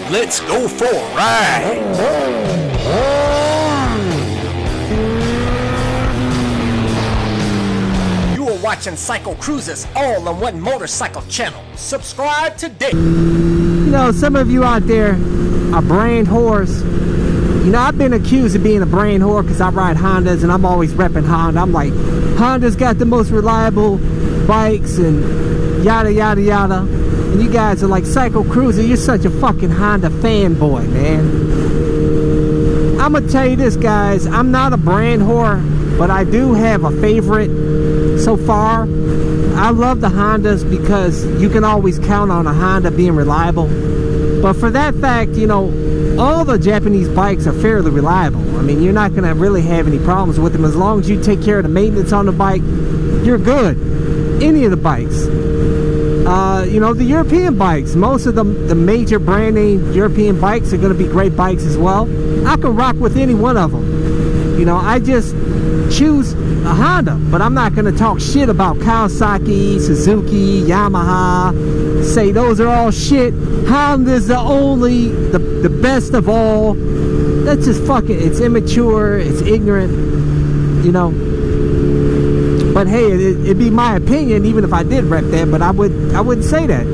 Let's go for a ride. You are watching CycleCruza's all-in-one motorcycle channel. Subscribe today. You know, some of you out there are brand whores. You know, I've been accused of being a brand whore because I ride Hondas and I'm always repping Honda. I'm like, Honda's got the most reliable bikes and yada yada yada. And you guys are like, CycleCruza, you're such a fucking Honda fanboy, man. I'm gonna tell you this, guys, I'm not a brand whore, but I do have a favorite so far. I love the Hondas because you can always count on a Honda being reliable. But for that fact, you know, all the Japanese bikes are fairly reliable. I mean, you're not gonna really have any problems with them as long as you take care of the maintenance on the bike. You're good. Any of the bikes. You know, the European bikes, most of the major brand name European bikes are going to be great bikes as well. I can rock with any one of them. You know, I just choose a Honda, but I'm not going to talk shit about Kawasaki, Suzuki, Yamaha, say those are all shit. Honda's the best of all. That's just fucking, it's immature, it's ignorant, you know. But hey, it'd be my opinion, even if I did rep that, but I wouldn't say that.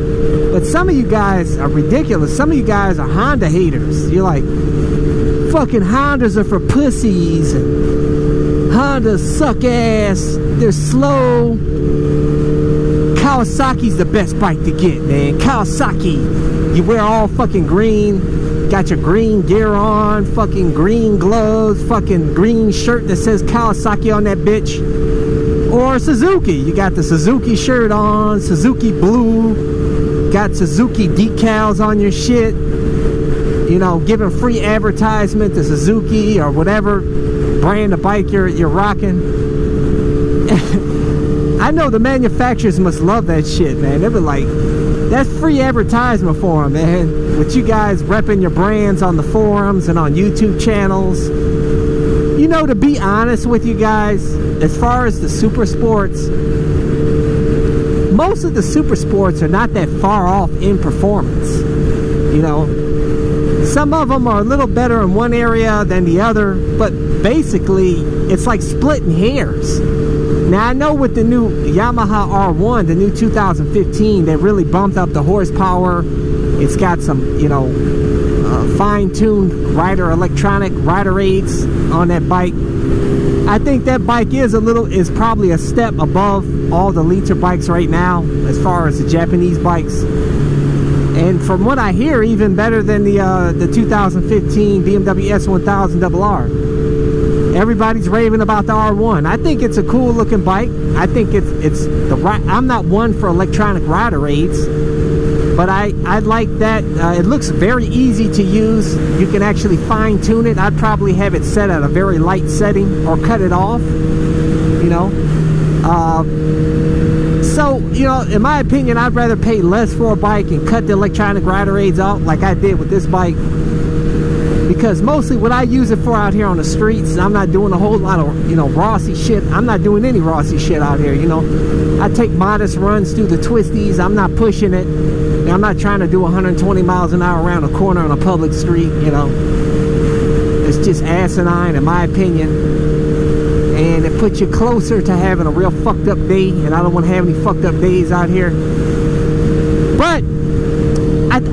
But some of you guys are ridiculous. Some of you guys are Honda haters. You're like, fucking Hondas are for pussies, and Hondas suck ass, they're slow. Kawasaki's the best bike to get, man. Kawasaki, you wear all fucking green, got your green gear on, fucking green gloves, fucking green shirt that says Kawasaki on that bitch. Or Suzuki, you got the Suzuki shirt on, Suzuki blue, got Suzuki decals on your shit, you know, giving free advertisement to Suzuki or whatever brand of bike you're rocking. I know the manufacturers must love that shit, man. They be like, that's free advertisement for them, man. With you guys repping your brands on the forums and on YouTube channels. You know, to be honest with you guys, as far as the SuperSports, most of the SuperSports are not that far off in performance. You know, some of them are a little better in one area than the other, but basically it's like splitting hairs. Now I know with the new Yamaha R1, the new 2015, they really bumped up the horsepower. It's got some, you know, fine-tuned electronic rider aids on that bike. I think that bike is probably a step above all the liter bikes right now as far as the Japanese bikes, and from what I hear, even better than the 2015 BMW S1000RR. Everybody's raving about the R1. I think it's a cool looking bike. I think it's the right. I'm not one for electronic rider aids, but I like that. It looks very easy to use. You can actually fine tune it. I'd probably have it set at a very light setting or cut it off, you know. So, you know, in my opinion, I'd rather pay less for a bike and cut the electronic rider aids out like I did with this bike. Because mostly what I use it for out here on the streets, I'm not doing a whole lot of, you know, Rossi shit. I'm not doing any Rossi shit out here, you know. I take modest runs through the twisties. I'm not pushing it. I'm not trying to do 120 miles an hour around a corner on a public street, you know. It's just asinine, in my opinion. And it puts you closer to having a real fucked up day, and I don't want to have any fucked up days out here. But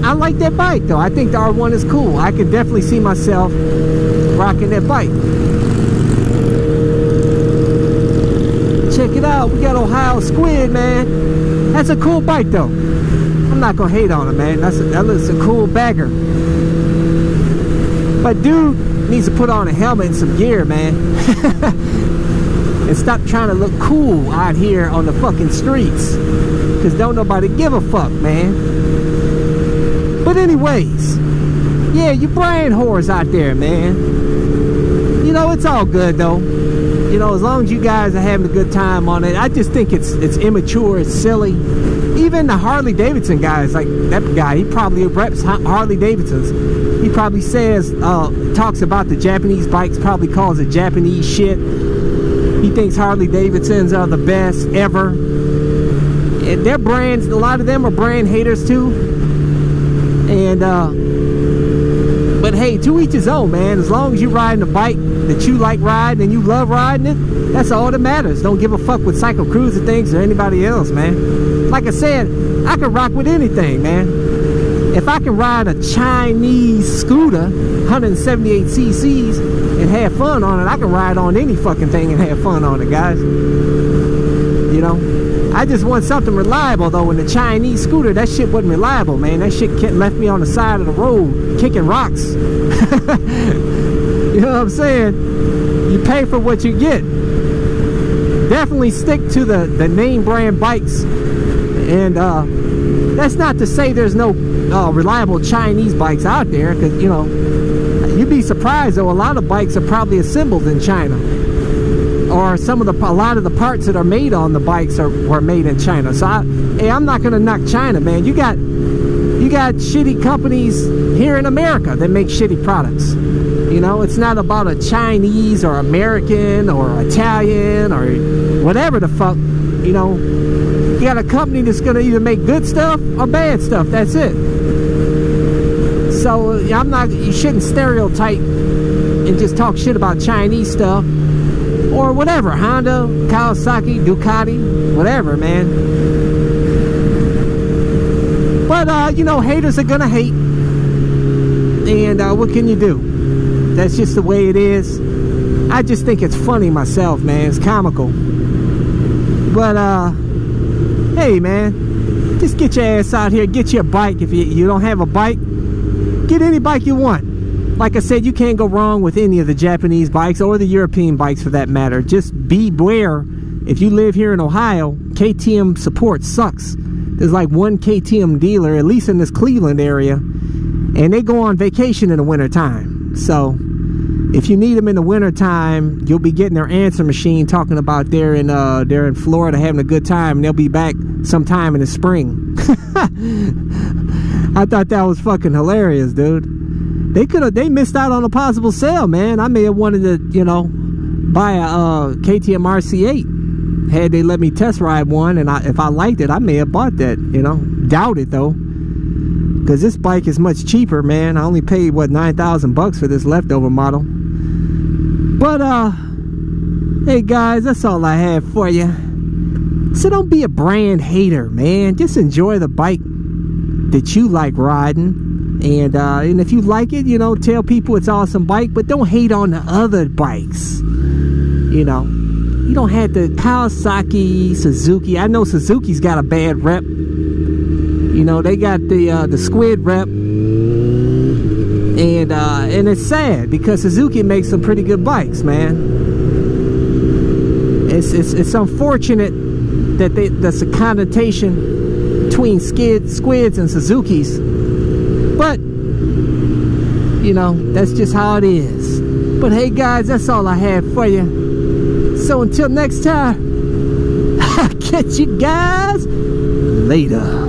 I like that bike, though. I think the R1 is cool. I could definitely see myself rocking that bike. Check it out. We got Ohio Squid, man. That's a cool bike, though. I'm not gonna hate on it, man. That looks a cool bagger. But dude needs to put on a helmet and some gear, man. And stop trying to look cool out here on the fucking streets. Because don't nobody give a fuck, man. But anyways, yeah, you brand whores out there, man. You know, it's all good, though. You know, as long as you guys are having a good time on it. I just think it's immature, it's silly. Even the Harley Davidson guys, like that guy, he probably reps Harley Davidsons. He probably says, talks about the Japanese bikes, probably calls it Japanese shit. He thinks Harley Davidsons are the best ever. And their brands, a lot of them are brand haters too. And hey, to each his own, man. As long as you're riding a bike that you like riding and you love riding it, that's all that matters. Don't give a fuck what CycleCruza thinks or anybody else, man. Like I said, I can rock with anything, man. If I can ride a Chinese scooter, 178 cc's, and have fun on it, I can ride on any fucking thing and have fun on it, guys. You know? I just want something reliable, though. In the Chinese scooter, that shit wasn't reliable, man. That shit left me on the side of the road kicking rocks. You know what I'm saying? You pay for what you get. Definitely stick to the name brand bikes. And that's not to say there's no reliable Chinese bikes out there, because, you know, you'd be surprised, though. A lot of bikes are probably assembled in China, or a lot of the parts that are made on the bikes were made in China. So I'm not gonna knock China, man. You got shitty companies here in America that make shitty products. You know, it's not about a Chinese or American or Italian or whatever the fuck. You know, you got a company that's gonna either make good stuff or bad stuff. That's it. So you shouldn't stereotype and just talk shit about Chinese stuff or whatever. Honda, Kawasaki, Ducati, whatever, man. But you know, haters are gonna hate, and what can you do? That's just the way it is. I just think it's funny myself, man. It's comical. But hey, man, just get your ass out here, get your bike. If you don't have a bike, get any bike you want. Like I said, you can't go wrong with any of the Japanese bikes or the European bikes for that matter. Just beware, if you live here in Ohio, KTM support sucks. There's like one KTM dealer, at least in this Cleveland area, and they go on vacation in the wintertime. So if you need them in the wintertime, you'll be getting their answer machine talking about they're in Florida having a good time, and they'll be back sometime in the spring. I thought that was fucking hilarious, dude. They missed out on a possible sale, man. I may have wanted to, you know, buy a KTM RC8 had they let me test ride one, and if I liked it, I may have bought that, you know. Doubt it though, because this bike is much cheaper, man. I only paid what, 9,000 bucks for this leftover model. But hey guys, that's all I have for you. So don't be a brand hater, man. Just enjoy the bike that you like riding. And if you like it, you know, tell people it's an awesome bike, but don't hate on the other bikes. You know, you don't have the Kawasaki, Suzuki. I know Suzuki's got a bad rep. You know, they got the squid rep, and it's sad because Suzuki makes some pretty good bikes, man. It's unfortunate that that's a connotation between squids and Suzukis. But, you know, that's just how it is. But hey guys, that's all I have for you. So until next time, I'll catch you guys later.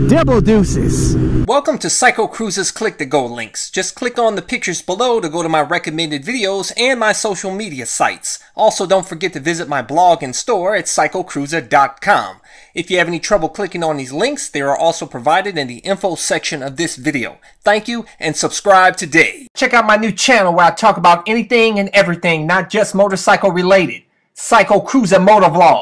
Double deuces. Welcome to CycleCruza's Click to Go links. Just click on the pictures below to go to my recommended videos and my social media sites. Also, don't forget to visit my blog and store at CycleCruza.com. If you have any trouble clicking on these links, they are also provided in the info section of this video. Thank you, and subscribe today. Check out my new channel where I talk about anything and everything, not just motorcycle related. CycleCruza MotoVlog.